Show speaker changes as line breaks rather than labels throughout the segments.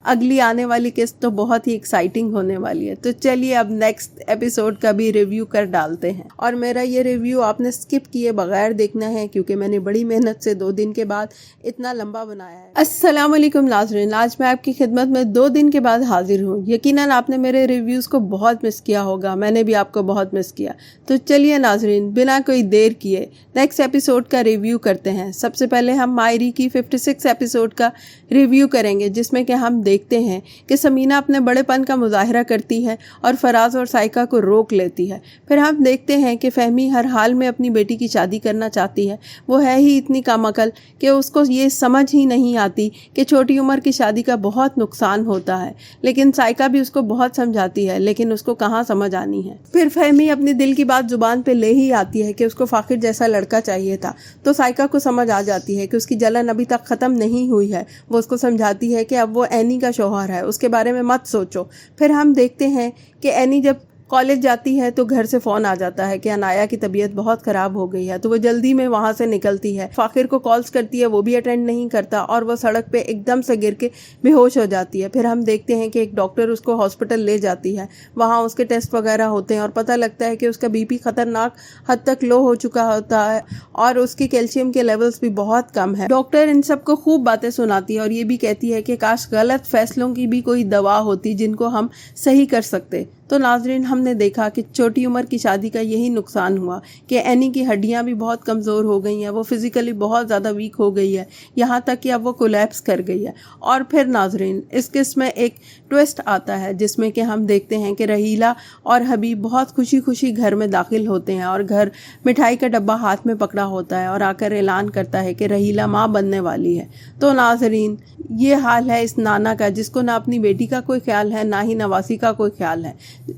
اگلی آنے والی قسط تو بہت ہی ایکسائٹنگ ہونے والی ہے. تو چلیے اب نیکسٹ ایپیسوڈ کا بھی ریویو کر ڈالتے ہیں. اور میرا یہ ریویو آپ نے اسکپ کیے بغیر دیکھنا ہے کیونکہ میں نے بڑی محنت سے 2 دن کے بعد اتنا لمبا بنایا ہے. السلام علیکم ناظرین، آج میں آپ کی خدمت میں 2 دن کے بعد حاضر ہوں. یقیناً آپ نے میرے ریویوز کو بہت مس کیا ہوگا، میں نے بھی آپ کو بہت مس کیا. تو چلیے ناظرین، بنا کوئی دیر کیے نیکسٹ ایپیسوڈ کا ریویو کرتے ہیں. سب سے پہلے ہم مائری کی 56 ایپیسوڈ کا ریویو کریں گے، جس میں کہ ہم دیکھتے ہیں کہ سمینہ اپنے بڑے پن کا مظاہرہ کرتی ہے اور فراز اور سائقہ کو روک لیتی ہے. پھر ہم دیکھتے ہیں کہ فہمی ہر حال میں اپنی بیٹی کی شادی کرنا چاہتی ہے. وہ ہے ہی اتنی کم عقل کہ اس کو یہ سمجھ ہی نہیں آتی کہ چھوٹی عمر کی شادی کا بہت نقصان ہوتا ہے. لیکن سائقہ بھی اس کو بہت سمجھاتی ہے، لیکن اس کو کہاں سمجھ آنی ہے. پھر فہمی اپنی دل کی بات زبان پہ لے ہی آتی ہے کہ اس کو فاخر جیسا لڑکا چاہیے تھا. تو سائقہ کو سمجھ آ جاتی ہے کہ اس کی جلن ابھی تک ختم نہیں ہوئی ہے. وہ اس کو سمجھاتی ہے کہ اب وہ اینی کا شوہر ہے، اس کے بارے میں مت سوچو. پھر ہم دیکھتے ہیں کہ اینی جب کالج جاتی ہے تو گھر سے فون آ جاتا ہے کہ انایا کی طبیعت بہت خراب ہو گئی ہے. تو وہ جلدی میں وہاں سے نکلتی ہے. فاخر کو کالز کرتی ہے، وہ بھی اٹینڈ نہیں کرتا اور وہ سڑک پہ ایک دم سے گر کے بے ہوش ہو جاتی ہے. پھر ہم دیکھتے ہیں کہ ایک ڈاکٹر اس کو ہاسپٹل لے جاتی ہے. وہاں اس کے ٹیسٹ وغیرہ ہوتے ہیں اور پتہ لگتا ہے کہ اس کا بی پی خطرناک حد تک لو ہو چکا ہوتا ہے اور اس کی کیلشیم کے لیولز بھی بہت کم ہے. ڈاکٹر ان سب کو خوب باتیں سناتی ہے اور یہ بھی کہتی ہے کہ کاش غلط فیصلوں کی بھی کوئی دوا ہوتی جن کو ہم صحیح کر سکتے. تو ناظرین، ہم نے دیکھا کہ چھوٹی عمر کی شادی کا یہی نقصان ہوا کہ اینی کی ہڈیاں بھی بہت کمزور ہو گئی ہیں. وہ فزیکلی بہت زیادہ ویک ہو گئی ہے، یہاں تک کہ اب وہ کولیپس کر گئی ہے. اور پھر ناظرین، اس قسط میں ایک ٹویسٹ آتا ہے جس میں کہ ہم دیکھتے ہیں کہ رحیلہ اور حبیب بہت خوشی خوشی گھر میں داخل ہوتے ہیں اور گھر مٹھائی کا ڈبہ ہاتھ میں پکڑا ہوتا ہے اور آ کر اعلان کرتا ہے کہ رحیلہ ماں بننے والی ہے. تو ناظرین، یہ حال ہے اس نانا کا جس کو نہ اپنی بیٹی کا کوئی خیال ہے نہ ہی نواسی کا کوئی خیال ہے.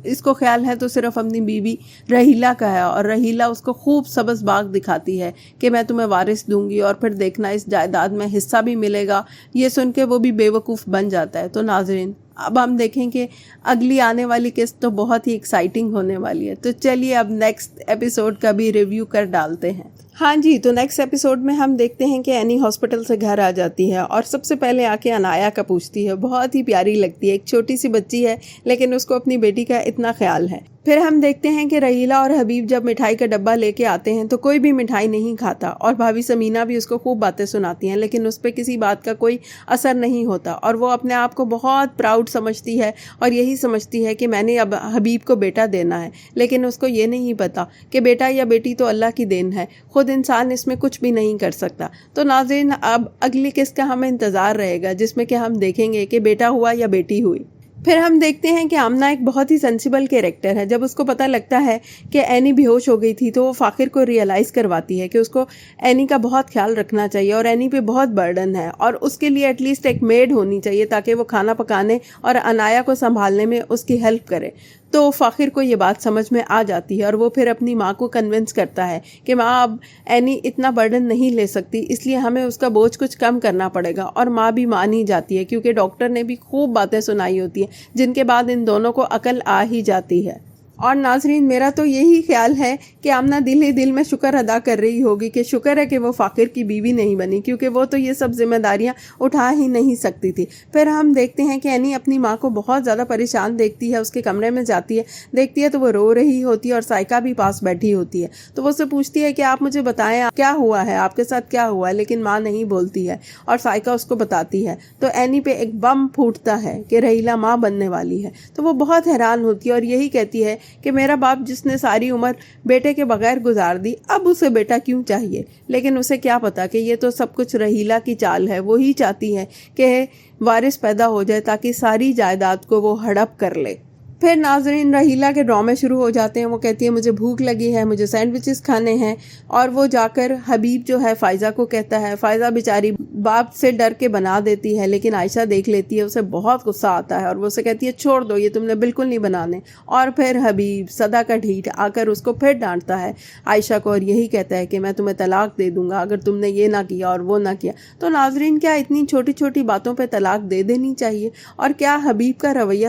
اس کو خیال ہے تو صرف اپنی بیوی رحیلہ کا ہے اور رحیلہ اس کو خوب سبز باغ دکھاتی ہے کہ میں تمہیں وارث دوں گی اور پھر دیکھنا اس جائیداد میں حصہ بھی ملے گا. یہ سن کے وہ بھی بے وقوف بن جاتا ہے. تو ناظرین، اب ہم دیکھیں کہ اگلی آنے والی قسط تو بہت ہی ایکسائٹنگ ہونے والی ہے. تو چلیے اب نیکسٹ ایپیسوڈ کا بھی ریویو کر ڈالتے ہیں. ہاں جی، تو نیکسٹ ایپیسوڈ میں ہم دیکھتے ہیں کہ اینی ہاسپٹل سے گھر آ جاتی ہے اور سب سے پہلے آ کے انایا کا پوچھتی ہے. بہت ہی پیاری لگتی ہے، ایک چھوٹی سی بچی ہے لیکن اس کو اپنی بیٹی کا اتنا خیال ہے. پھر ہم دیکھتے ہیں کہ رحیلہ اور حبیب جب مٹھائی کا ڈبہ لے کے آتے ہیں تو کوئی بھی مٹھائی نہیں کھاتا اور بھابھی سمینہ بھی اس کو خوب باتیں سناتی ہیں، لیکن اس پہ کسی بات کا کوئی اثر نہیں ہوتا اور وہ اپنے آپ کو بہت پراؤڈ سمجھتی ہے اور یہی سمجھتی ہے کہ میں نے اب حبیب کو بیٹا دینا ہے. لیکن اس کو یہ نہیں پتا کہ بیٹا یا بیٹی تو اللہ کی دین ہے، خود انسان اس میں کچھ بھی نہیں کر سکتا. تو ناظرین، اب اگلی قسط کا ہمیں انتظار رہے گا جس میں کہ ہم دیکھیں گے کہ بیٹا ہوا یا بیٹی ہوئی. پھر ہم دیکھتے ہیں کہ آمنہ ایک بہت ہی سینسیبل کیریکٹر ہے. جب اس کو پتہ لگتا ہے کہ اینی بے ہوش ہو گئی تھی تو وہ فاخر کو ریئلائز کرواتی ہے کہ اس کو اینی کا بہت خیال رکھنا چاہیے اور اینی پہ بہت برڈن ہے اور اس کے لیے ایٹ لیسٹ ایک میڈ ہونی چاہیے تاکہ وہ کھانا پکانے اور انایا کو سنبھالنے میں اس کی ہیلپ کرے. تو فاخر کو یہ بات سمجھ میں آ جاتی ہے اور وہ پھر اپنی ماں کو کنونس کرتا ہے کہ ماں اب اینی اتنا برڈن نہیں لے سکتی، اس لیے ہمیں اس کا بوجھ کچھ کم کرنا پڑے گا. اور ماں بھی مان ہی جاتی ہے کیونکہ ڈاکٹر نے بھی خوب باتیں سنائی ہوتی ہیں جن کے بعد ان دونوں کو عقل آ ہی جاتی ہے. اور ناظرین، میرا تو یہی خیال ہے کہ آمنہ دل ہی دل میں شکر ادا کر رہی ہوگی کہ شکر ہے کہ وہ فاخر کی بیوی نہیں بنی، کیونکہ وہ تو یہ سب ذمہ داریاں اٹھا ہی نہیں سکتی تھی. پھر ہم دیکھتے ہیں کہ اینی اپنی ماں کو بہت زیادہ پریشان دیکھتی ہے. اس کے کمرے میں جاتی ہے، دیکھتی ہے تو وہ رو رہی ہوتی ہے اور سائقہ بھی پاس بیٹھی ہوتی ہے. تو وہ اسے پوچھتی ہے کہ آپ مجھے بتائیں کیا ہوا ہے، آپ کے ساتھ کیا ہوا ہے، لیکن ماں نہیں بولتی ہے اور سائقہ اس کو بتاتی ہے. تو اینی پہ ایک بم پھوٹتا ہے کہ رحیلہ ماں بننے والی ہے. تو وہ بہت حیران ہوتی ہے اور یہی کہتی ہے کہ میرا باپ جس نے ساری عمر بیٹے کے بغیر گزار دی، اب اسے بیٹا کیوں چاہیے. لیکن اسے کیا پتا کہ یہ تو سب کچھ رحیلہ کی چال ہے. وہی چاہتی ہے کہ وارث پیدا ہو جائے تاکہ ساری جائیداد کو وہ ہڑپ کر لے. پھر ناظرین، رحیلہ کے ڈرامے شروع ہو جاتے ہیں. وہ کہتی ہے مجھے بھوک لگی ہے، مجھے سینڈوچز کھانے ہیں اور وہ جا کر حبیب جو ہے فائزہ کو کہتا ہے. فائزہ بیچاری باپ سے ڈر کے بنا دیتی ہے لیکن عائشہ دیکھ لیتی ہے، اسے بہت غصہ آتا ہے اور وہ اسے کہتی ہے چھوڑ دو، یہ تم نے بالکل نہیں بنانے. اور پھر حبیب صدا کا ڈھیٹ آ کر اس کو پھر ڈانٹتا ہے عائشہ کو اور یہی کہتا ہے کہ میں تمہیں طلاق دے دوں گا اگر تم نے یہ نہ کیا اور وہ نہ کیا. تو ناظرین، کیا اتنی چھوٹی چھوٹی باتوں پہ طلاق دے دینی چاہیے اور کیا حبیب کا رویہ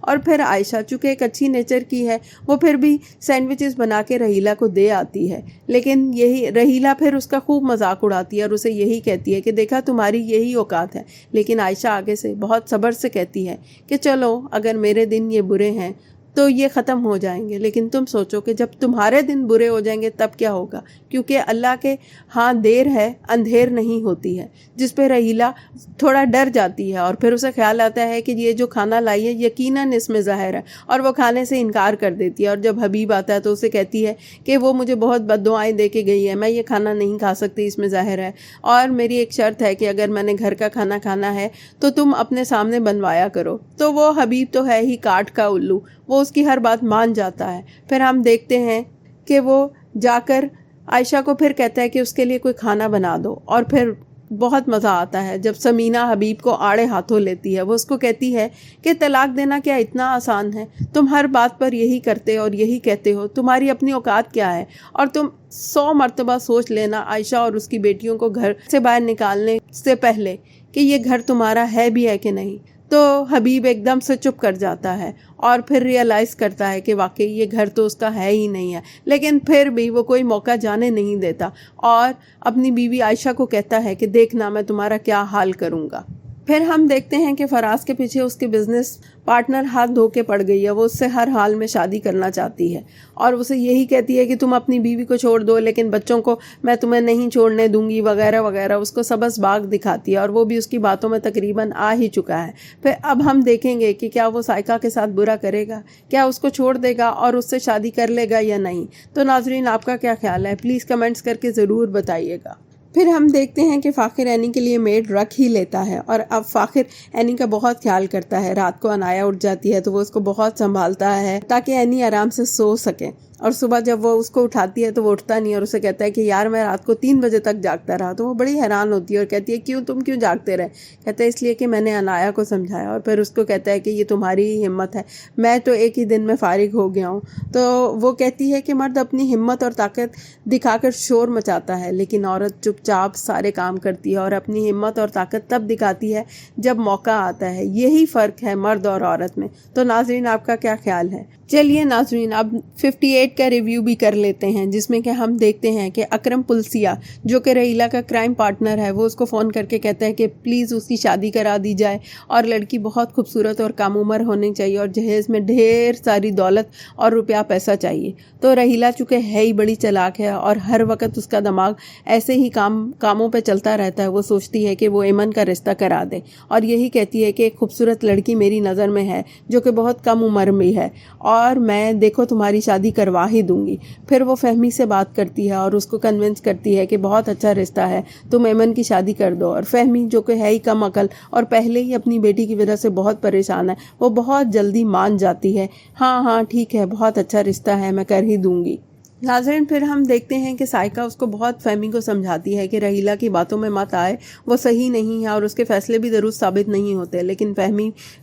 اور پھر عائشہ چونکہ ایک اچھی نیچر کی ہے، وہ پھر بھی سینڈوچز بنا کے رحیلہ کو دے آتی ہے، لیکن یہی رحیلہ پھر اس کا خوب مذاق اڑاتی ہے اور اسے یہی کہتی ہے کہ دیکھا تمہاری یہی اوقات ہے، لیکن عائشہ آگے سے بہت صبر سے کہتی ہے کہ چلو اگر میرے دن یہ برے ہیں تو یہ ختم ہو جائیں گے، لیکن تم سوچو کہ جب تمہارے دن برے ہو جائیں گے تب کیا ہوگا، کیونکہ اللہ کے ہاں دیر ہے اندھیر نہیں ہوتی ہے، جس پہ رحیلہ تھوڑا ڈر جاتی ہے اور پھر اسے خیال آتا ہے کہ یہ جو کھانا لائی ہے یقیناً اس میں زہر ہے، اور وہ کھانے سے انکار کر دیتی ہے۔ اور جب حبیب آتا ہے تو اسے کہتی ہے کہ وہ مجھے بہت بد دعائیں دے کے گئی ہے، میں یہ کھانا نہیں کھا سکتی، اس میں زہر ہے، اور میری ایک شرط ہے کہ اگر میں نے گھر کا کھانا کھانا ہے تو تم اپنے سامنے بنوایا کرو۔ تو وہ حبیب تو ہے ہی کاٹ کا الو، وہ اس کی ہر بات مان جاتا ہے۔ پھر ہم دیکھتے ہیں کہ وہ جا کر عائشہ کو پھر کہتا ہے کہ اس کے لیے کوئی کھانا بنا دو، اور پھر بہت مزہ آتا ہے جب سمینہ حبیب کو آڑے ہاتھوں لیتی ہے۔ وہ اس کو کہتی ہے کہ طلاق دینا کیا اتنا آسان ہے، تم ہر بات پر یہی کرتے اور یہی کہتے ہو، تمہاری اپنی اوقات کیا ہے، اور تم 100 مرتبہ سوچ لینا عائشہ اور اس کی بیٹیوں کو گھر سے باہر نکالنے سے پہلے کہ یہ گھر تمہارا ہے بھی ہے کہ نہیں۔ تو حبیب ایک دم سے چپ کر جاتا ہے اور پھر ریئلائز کرتا ہے کہ واقعی یہ گھر تو اس کا ہے ہی نہیں ہے، لیکن پھر بھی وہ کوئی موقع جانے نہیں دیتا اور اپنی بیوی عائشہ کو کہتا ہے کہ دیکھنا میں تمہارا کیا حال کروں گا۔ پھر ہم دیکھتے ہیں کہ فراز کے پیچھے اس کے بزنس پارٹنر ہاتھ دھو کے پڑ گئی ہے، وہ اس سے ہر حال میں شادی کرنا چاہتی ہے اور اسے یہی کہتی ہے کہ تم اپنی بیوی کو چھوڑ دو لیکن بچوں کو میں تمہیں نہیں چھوڑنے دوں گی وغیرہ وغیرہ، اس کو سبز باغ دکھاتی ہے اور وہ بھی اس کی باتوں میں تقریباً آ ہی چکا ہے۔ پھر اب ہم دیکھیں گے کہ کیا وہ سائقہ کے ساتھ برا کرے گا، کیا اس کو چھوڑ دے گا اور اس سے شادی کر لے گا یا نہیں۔ تو ناظرین آپ کا کیا خیال ہے، پلیز کمنٹس کر کے ضرور بتائیے گا۔ پھر ہم دیکھتے ہیں کہ فاخر اینی کے لیے میڈ رکھ ہی لیتا ہے اور اب فاخر اینی کا بہت خیال کرتا ہے۔ رات کو انایا اٹھ جاتی ہے تو وہ اس کو بہت سنبھالتا ہے تاکہ اینی آرام سے سو سکے، اور صبح جب وہ اس کو اٹھاتی ہے تو وہ اٹھتا نہیں اور اسے کہتا ہے کہ یار میں رات کو 3 بجے تک جاگتا رہا۔ تو وہ بڑی حیران ہوتی ہے اور کہتی ہے تم کیوں جاگتے رہے؟ کہتا ہے اس لیے کہ میں نے انایا کو سمجھایا، اور پھر اس کو کہتا ہے کہ یہ تمہاری ہی ہمت ہے، میں تو ایک ہی دن میں فارغ ہو گیا ہوں۔ تو وہ کہتی ہے کہ مرد اپنی ہمت اور طاقت دکھا کر شور مچاتا ہے، لیکن عورت چپ چاپ سارے کام کرتی ہے اور اپنی ہمت اور طاقت تب دکھاتی ہے جب موقع آتا ہے۔ یہی فرق ہے مرد اور عورت میں۔ تو ناظرین آپ کا کیا خیال ہے؟ چلیے ناظرین اب 58 کا ریویو بھی کر لیتے ہیں، جس میں کہ ہم دیکھتے ہیں کہ اکرم پلسیہ جو کہ رحیلہ کا کرائم پارٹنر ہے، وہ اس کو فون کر کے کہتا ہے کہ پلیز اس کی شادی کرا دی جائے، اور لڑکی بہت خوبصورت اور کم عمر ہونی چاہیے اور جہیز میں ڈھیر ساری دولت اور روپیہ پیسہ چاہیے۔ تو رحیلہ چونکہ ہے ہی بڑی چلاک ہے اور ہر وقت اس کا دماغ ایسے ہی کاموں پہ چلتا رہتا ہے، وہ سوچتی ہے کہ وہ ایمن کا رشتہ کرا دے اور یہی کہتی ہے کہ ایک خوبصورت لڑکی میری نظر میں ہے جو کہ بہت کم عمر میں ہے اور میں دیکھو تمہاری شادی کروا ہی دوں گی۔ پھر وہ فہمی سے بات کرتی ہے اور اس کو کنونس کرتی ہے کہ بہت اچھا رشتہ ہے، تم ایمن کی شادی کر دو، اور فہمی جو کہ ہے ہی کم عقل اور پہلے ہی اپنی بیٹی کی وجہ سے بہت پریشان ہے، وہ بہت جلدی مان جاتی ہے، ہاں ٹھیک ہے بہت اچھا رشتہ ہے میں کر ہی دوں گی۔ ناظرین پھر ہم دیکھتے ہیں کہ سائقہ اس کو بہت فہمی کو سمجھاتی ہے کہ رحیلہ کی باتوں میں مت آئے، وہ صحیح نہیں ہے اور اس کے فیصلے بھی درست ثابت نہیں ہوتے، لیکن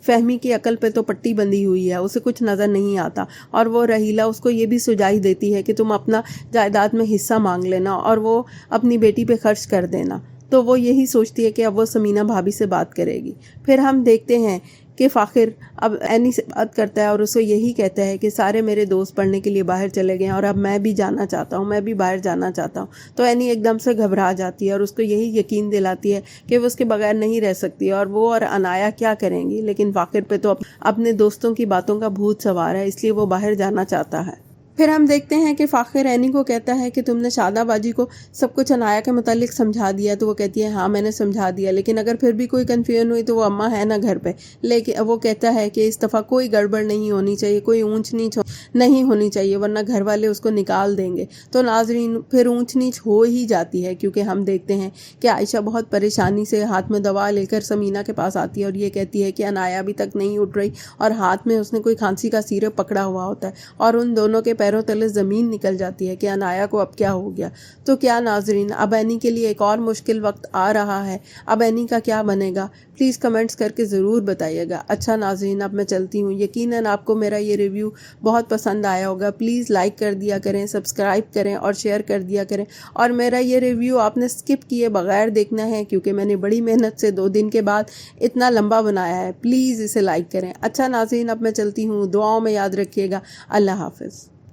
فہمی کی عقل پہ تو پٹی بندھی ہوئی ہے، اسے کچھ نظر نہیں آتا، اور وہ رحیلہ اس کو یہ بھی سجائی دیتی ہے کہ تم اپنا جائیداد میں حصہ مانگ لینا اور وہ اپنی بیٹی پہ خرچ کر دینا۔ تو وہ یہی سوچتی ہے کہ اب وہ سمینہ بھابھی سے بات کرے گی۔ پھر ہم دیکھتے ہیں کہ فاخر اب اینی سے بات کرتا ہے اور اسے یہی کہتا ہے کہ سارے میرے دوست پڑھنے کے لیے باہر چلے گئے ہیں اور اب میں بھی جانا چاہتا ہوں، میں بھی باہر جانا چاہتا ہوں۔ تو اینی ایک دم سے گھبرا جاتی ہے اور اس کو یہی یقین دلاتی ہے کہ وہ اس کے بغیر نہیں رہ سکتی اور وہ اور انایا کیا کریں گی، لیکن فاخر پہ تو اپنے دوستوں کی باتوں کا بھوت سوار ہے، اس لیے وہ باہر جانا چاہتا ہے۔ پھر ہم دیکھتے ہیں کہ فاخر اینی کو کہتا ہے کہ تم نے شادہ باجی کو سب کچھ انایا کے متعلق سمجھا دیا، تو وہ کہتی ہے ہاں میں نے سمجھا دیا، لیکن اگر پھر بھی کوئی کنفیوژن ہوئی تو وہ اماں ہے نا گھر پہ، لیکن وہ کہتا ہے کہ اس دفعہ کوئی گڑبڑ نہیں ہونی چاہیے، کوئی اونچ نیچ نہیں ہونی چاہیے ورنہ گھر والے اس کو نکال دیں گے۔ تو ناظرین پھر اونچ نیچ ہو ہی جاتی ہے، کیونکہ ہم دیکھتے ہیں کہ عائشہ بہت پریشانی سے ہاتھ میں دوا لے کر سمینہ کے پاس آتی ہے اور یہ کہتی ہے کہ انایا ابھی تک نہیں اٹھ رہی اور ہاتھ میں اس نے کوئی کھانسی کا سیرپ پکڑا ہوا ہوتا ہے اور ان دونوں کے پیروں تلے زمین نکل جاتی ہے کہ عنایا کو اب کیا ہو گیا۔ تو کیا ناظرین، اب اینی کے لیے ایک اور مشکل وقت آ رہا ہے، اب اینی کا کیا بنے گا؟ پلیز کمنٹس کر کے ضرور بتائیے گا۔ اچھا ناظرین، اب میں چلتی ہوں۔ یقیناً آپ کو میرا یہ ریویو بہت پسند آیا ہوگا۔ پلیز لائک کر دیا کریں، سبسکرائب کریں اور شیئر کر دیا کریں، اور میرا یہ ریویو آپ نے سکپ کیے بغیر دیکھنا ہے کیونکہ میں نے بڑی محنت سے 2 دن کے بعد اتنا لمبا بنایا ہے۔ پلیز اسے لائک کریں۔ اچھا ناظرین، اب میں چلتی ہوں۔ دعاؤں میں یاد رکھیے گا۔ اللہ حافظ۔